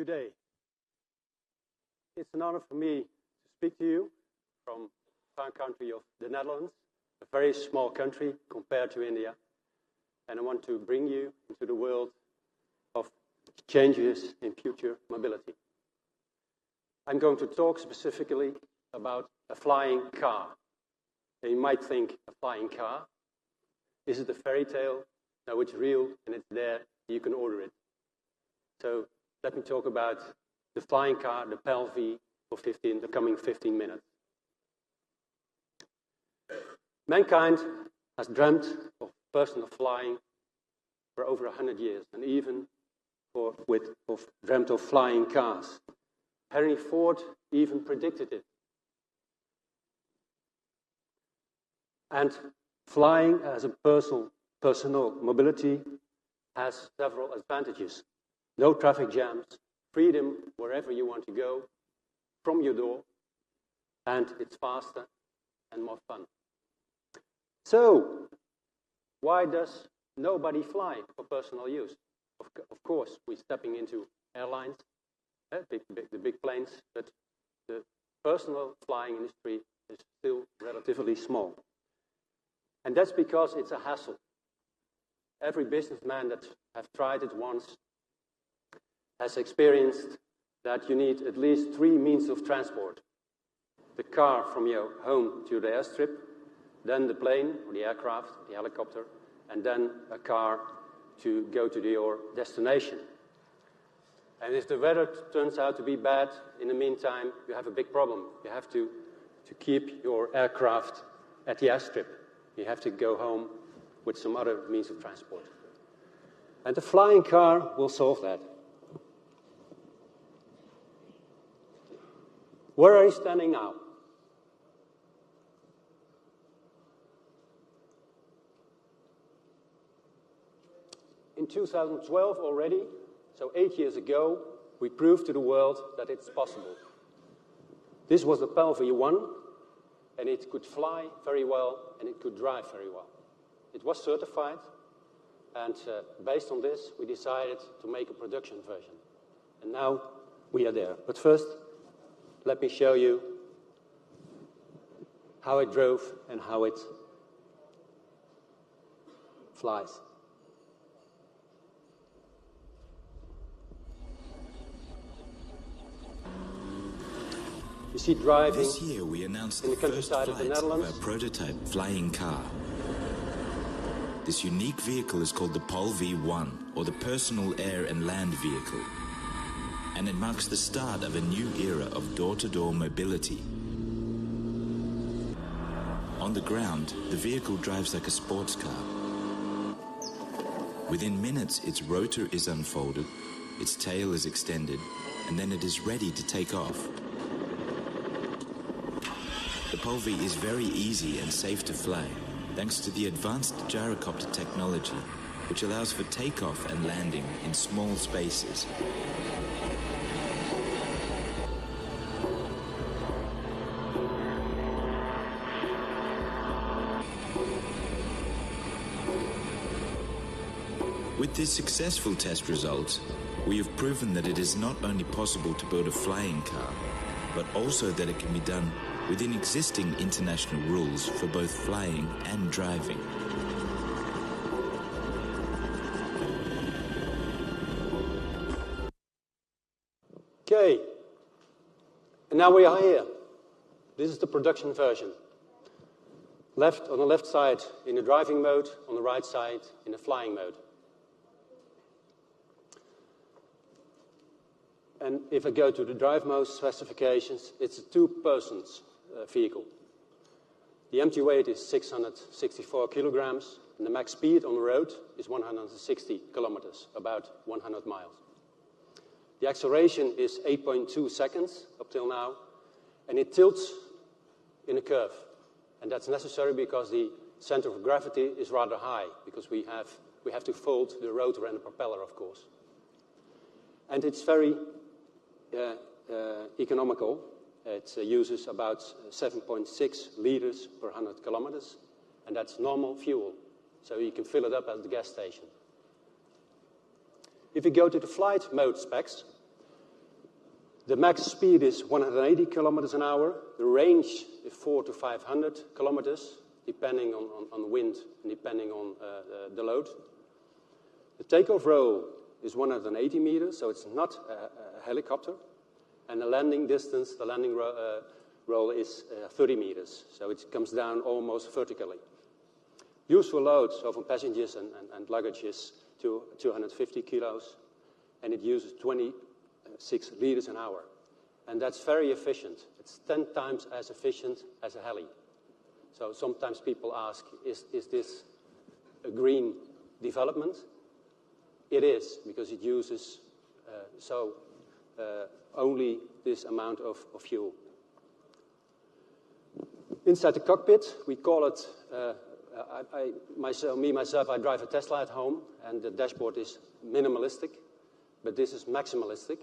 Good day. It's an honor for me to speak to you from the far country of the Netherlands, a very small country compared to India. And I want to bring you into the world of changes in future mobility. I'm going to talk specifically about a flying car. And you might think, a flying car? Is it a fairy tale? No, it's real and it's there. You can order it. So let me talk about the flying car, the PAL-V, for the coming 15 minutes. Mankind has dreamt of personal flying for over 100 years, and even dreamt of flying cars. Henry Ford even predicted it. And flying as a personal mobility has several advantages. No traffic jams, freedom wherever you want to go, from your door, and it's faster and more fun. So, why does nobody fly for personal use? Of course, we're stepping into airlines, the big planes, but the personal flying industry is still relatively small. And that's because it's a hassle. Every businessman that has tried it once has experienced that you need at least 3 means of transport. The car from your home to the airstrip, then the plane or the aircraft, the helicopter, and then a car to go to your destination. And if the weather turns out to be bad, in the meantime, you have a big problem. You have to keep your aircraft at the airstrip. You have to go home with some other means of transport. And the flying car will solve that. Where are you standing now? In 2012 already, so 8 years ago, we proved to the world that it's possible. This was the PAL-V1, and it could fly very well, and it could drive very well. It was certified, and based on this, we decided to make a production version. And now we are there. But first, let me show you how it drove and how it flies. You see driving this year we announced in the the first countryside flight of the Netherlands. of our prototype flying car. This unique vehicle is called the PAL-V1, or the Personal Air and Land Vehicle. And it marks the start of a new era of door-to-door mobility. On the ground, the vehicle drives like a sports car. Within minutes, its rotor is unfolded, its tail is extended, and then it is ready to take off. The PAL-V is very easy and safe to fly, thanks to the advanced gyrocopter technology, which allows for takeoff and landing in small spaces. With this successful test results, we have proven that it is not only possible to build a flying car, but also that it can be done within existing international rules for both flying and driving. Okay, and now we are here. This is the production version. On the left side in the driving mode, on the right side in the flying mode. And if I go to the drive mode specifications, it's a 2-persons vehicle. The empty weight is 664 kilograms, and the max speed on the road is 160 kilometers, about 100 miles. The acceleration is 8.2 seconds up till now, and it tilts in a curve. And that's necessary because the center of gravity is rather high, because we have to fold the rotor and the propeller, of course. And it's very economical. It uses about 7.6 liters per 100 kilometers, and that's normal fuel. So you can fill it up at the gas station. If we go to the flight mode specs, The max speed is 180 kilometers an hour. The range is 400 to 500 kilometers, depending on wind and depending on the load. The takeoff roll is 180 meters, so it's not a helicopter. And the landing distance, the landing roll is 30 meters, so it comes down almost vertically. Useful load, so for passengers and luggage, is 250 kilos, and it uses 26 liters an hour. And that's very efficient. It's 10 times as efficient as a heli. So sometimes people ask, is this a green development? It is, because it uses only this amount of fuel. Inside the cockpit, we call it, myself, I drive a Tesla at home, and the dashboard is minimalistic, but this is maximalistic.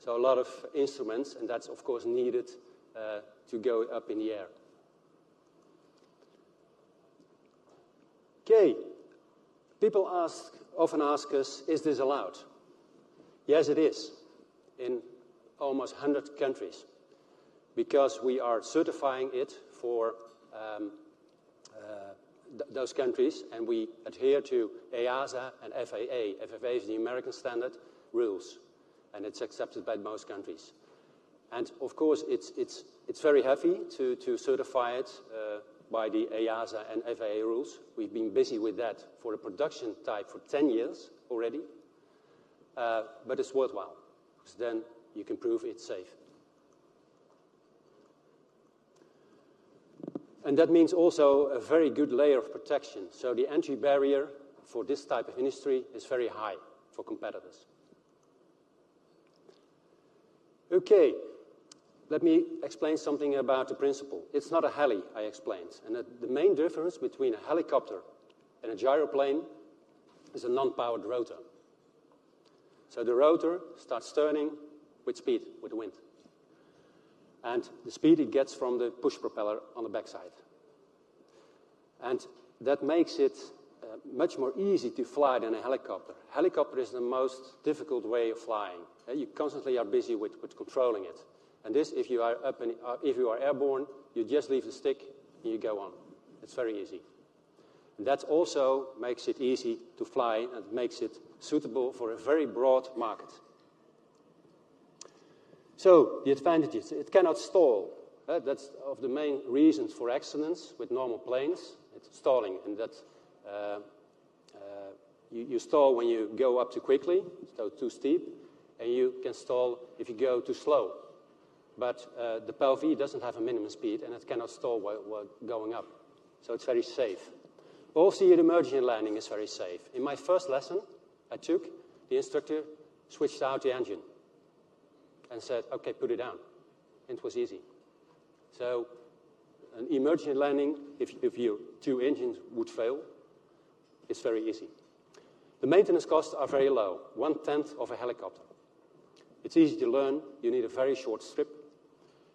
So a lot of instruments, and that's of course needed to go up in the air. Okay, people often ask us, is this allowed? Yes, it is, in almost 100 countries, because we are certifying it for those countries, and we adhere to EASA and FAA. FAA is the American standard rules, and it's accepted by most countries. And of course, it's very heavy to certify it by the EASA and FAA rules. We've been busy with that for a production type for 10 years already, but it's worthwhile, because then you can prove it's safe. And that means also a very good layer of protection. So the entry barrier for this type of industry is very high for competitors. Okay, let me explain something about the principle. It's not a heli, I explained. And the main difference between a helicopter and a gyroplane is a non-powered rotor. So the rotor starts turning with speed, with the wind. And the speed it gets from the push propeller on the backside. And that makes it much more easy to fly than a helicopter. Helicopter is the most difficult way of flying. You constantly are busy with controlling it. And this, if you are if you are airborne, you just leave the stick and you go on. It's very easy. And that also makes it easy to fly and makes it suitable for a very broad market. So, the advantages. It cannot stall. That's of the main reasons for accidents with normal planes. It's stalling, and that you stall when you go up too quickly, so too steep, and you can stall if you go too slow. But the PAL-V doesn't have a minimum speed, and it cannot stall while going up. So it's very safe. Also, the emergency landing is very safe. In my first lesson I took, the instructor switched out the engine and said, okay, put it down. And it was easy. So an emergency landing, if your two engines would fail, it's very easy. The maintenance costs are very low, 1/10 of a helicopter. It's easy to learn. You need a very short strip,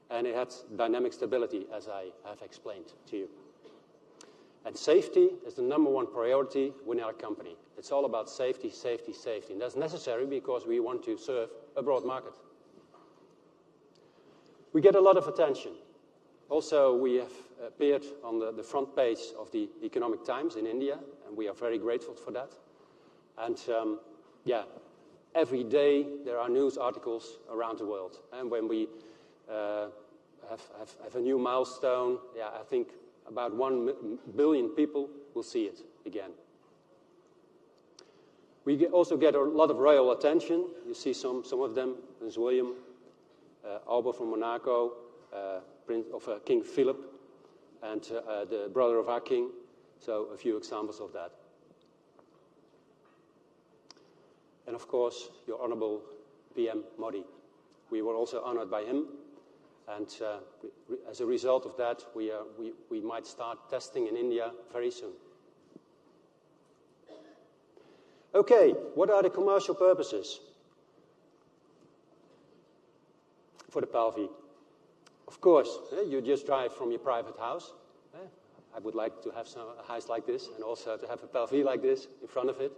and it has dynamic stability, as I have explained to you. And safety is the #1 priority within our company. It's all about safety, safety, safety. And that's necessary because we want to serve a broad market. We get a lot of attention. Also, we have appeared on the front page of the Economic Times in India, and we are very grateful for that. And every day there are news articles around the world. And when we have a new milestone, I think about 1 billion people will see it again. We also get a lot of royal attention. You see some of them, Prince William, Albert from Monaco, Prince of King Philip, and the brother of our king. So a few examples of that. And of course, your Honourable PM Modi. We were also honoured by him. And as a result of that, we might start testing in India very soon. Okay, what are the commercial purposes for the PAL-V? Of course, you just drive from your private house. I would like to have a house like this, and also to have a PAL-V like this in front of it.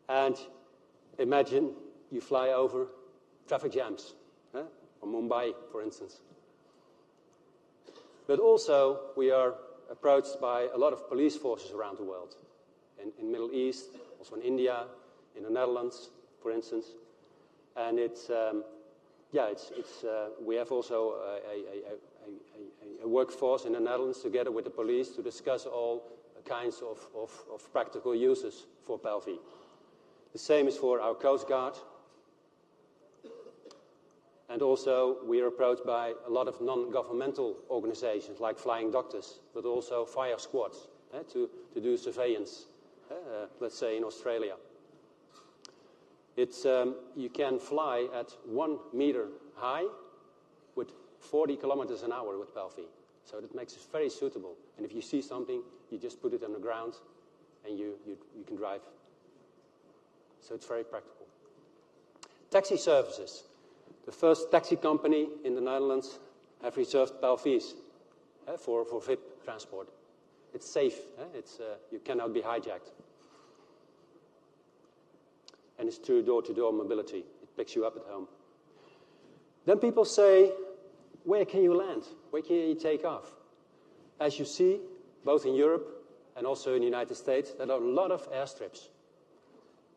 And imagine you fly over traffic jams, or Mumbai, for instance. But also, we are approached by a lot of police forces around the world, in Middle East, also in India, in the Netherlands, for instance. And we have also a workforce in the Netherlands together with the police to discuss all kinds of practical uses for PAL-V. The same is for our Coast Guard. And also, we are approached by a lot of non-governmental organizations like Flying Doctors, but also fire squads to do surveillance, let's say in Australia. You can fly at 1 meter high with 40 kilometers an hour with PAL-V. So that makes it very suitable. And if you see something, you just put it on the ground and you can drive. So it's very practical. Taxi services. The first taxi company in the Netherlands have reserved PAL-Vs for VIP transport. It's safe. You cannot be hijacked. And it's true door-to-door mobility. It picks you up at home. Then people say, where can you land? Where can you take off? As you see, both in Europe and also in the United States, there are a lot of airstrips.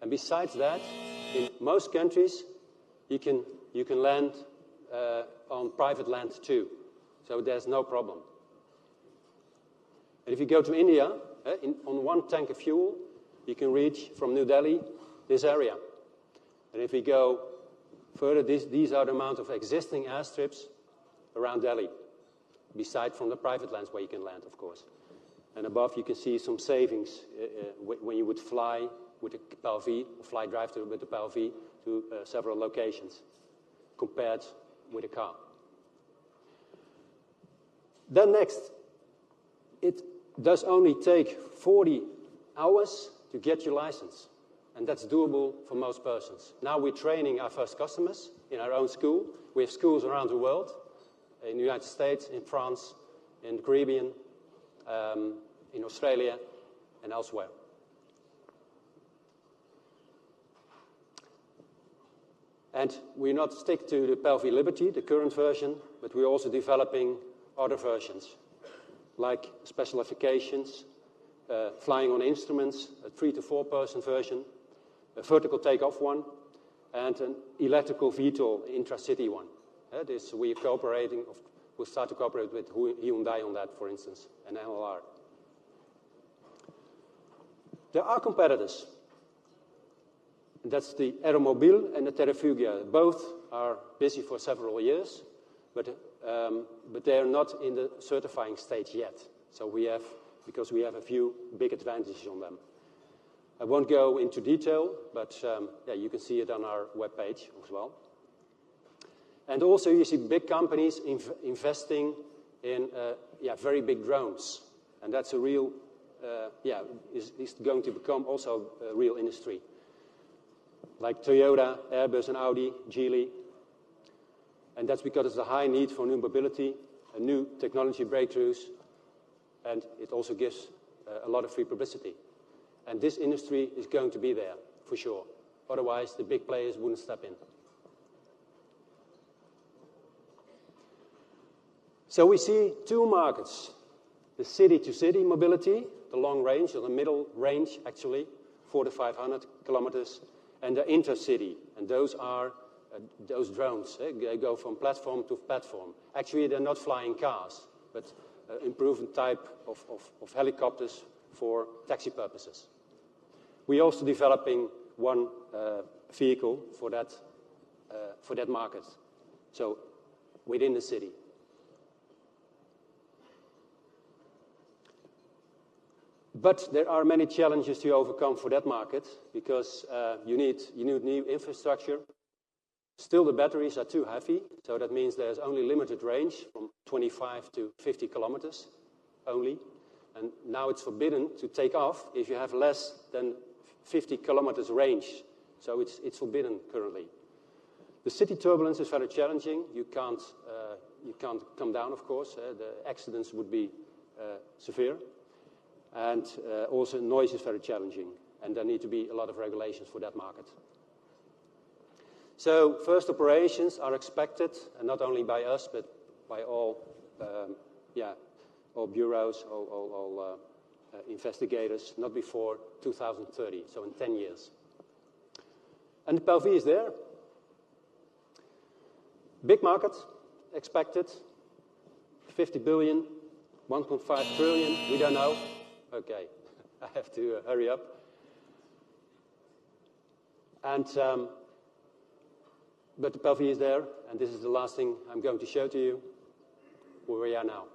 And besides that, in most countries, you can land on private land too. So there's no problem. And if you go to India, on 1 tank of fuel, you can reach from New Delhi this area. And if we go further, these are the amount of existing airstrips around Delhi, beside from the private lands where you can land, of course. And above, you can see some savings when you would fly with a PAL-V, or fly drive with the PAL-V to several locations, compared with a car. Then next, it does only take 40 hours to get your license. And that's doable for most persons. Now we're training our first customers in our own school. We have schools around the world, in the United States, in France, in the Caribbean, in Australia, and elsewhere. And we not stick to the PAL-V Liberty, the current version, but we're also developing other versions, like specialifications, flying on instruments, a 3 to 4 person version, a vertical takeoff one, and an electrical VTOL intra-city one. We'll start to cooperate with Hyundai on that, for instance, and NLR. There are competitors. That's the Aeromobile and the Terrafugia. Both are busy for several years, but they are not in the certifying stage yet. So because we have a few big advantages on them. I won't go into detail, but you can see it on our webpage as well. And also you see big companies investing in very big drones. And that's a real, is going to become also a real industry. Like Toyota, Airbus and Audi, Geely. And that's because there's a high need for new mobility, new technology breakthroughs, and it also gives a lot of free publicity. And this industry is going to be there, for sure. Otherwise, the big players wouldn't step in. So we see 2 markets. The city-to-city mobility, the long range, or the middle range, actually, 400 to 500 kilometers, and the intercity. And those are those drones. They go from platform to platform. Actually, they're not flying cars, but improved type of helicopters for taxi purposes. We're also developing one vehicle for that market, so within the city. But there are many challenges to overcome for that market, because you need new infrastructure. Still, the batteries are too heavy, so that means there's only limited range from 25 to 50 kilometers only. And now it's forbidden to take off if you have less than 50 kilometers range. So it's forbidden currently. The city turbulence is very challenging. You can't come down, of course. The accidents would be severe. And also noise is very challenging. And there need to be a lot of regulations for that market. So first operations are expected, and not only by us, but by all bureaus, all investigators, not before 2030, so in 10 years. And the PLV is there. Big market expected, 50 billion, 1.5 trillion, we don't know. Okay, I have to hurry up. And but the PLV is there, and this is the last thing I'm going to show to you, where we are now.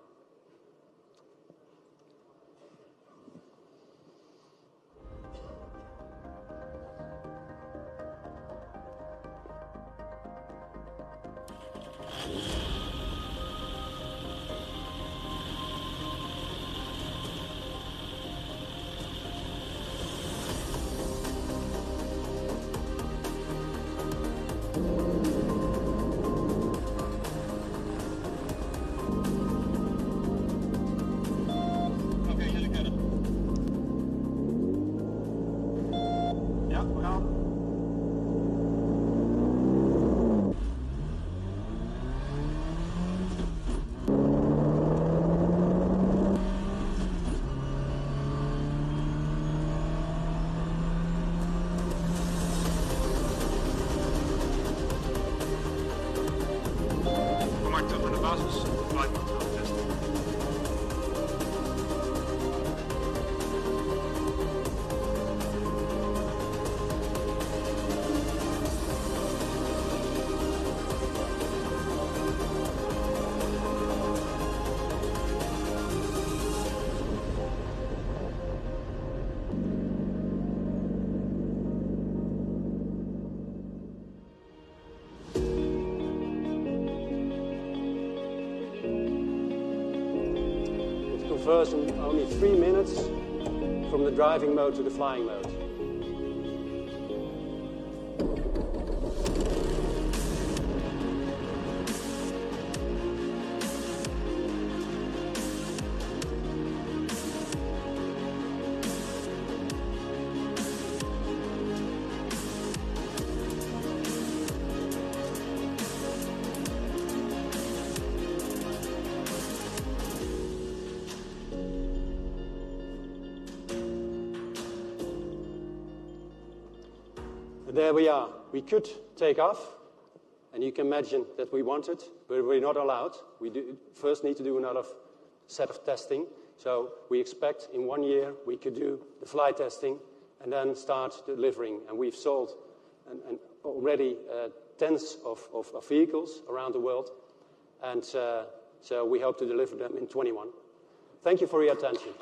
Conversion only 3 minutes from the driving mode to the flying mode. There we are. We could take off, and you can imagine that we wanted, but we're not allowed. We first need to do another set of testing. So we expect in 1 year we could do the flight testing and then start delivering. And we've sold already tens of vehicles around the world, and so we hope to deliver them in 21. Thank you for your attention.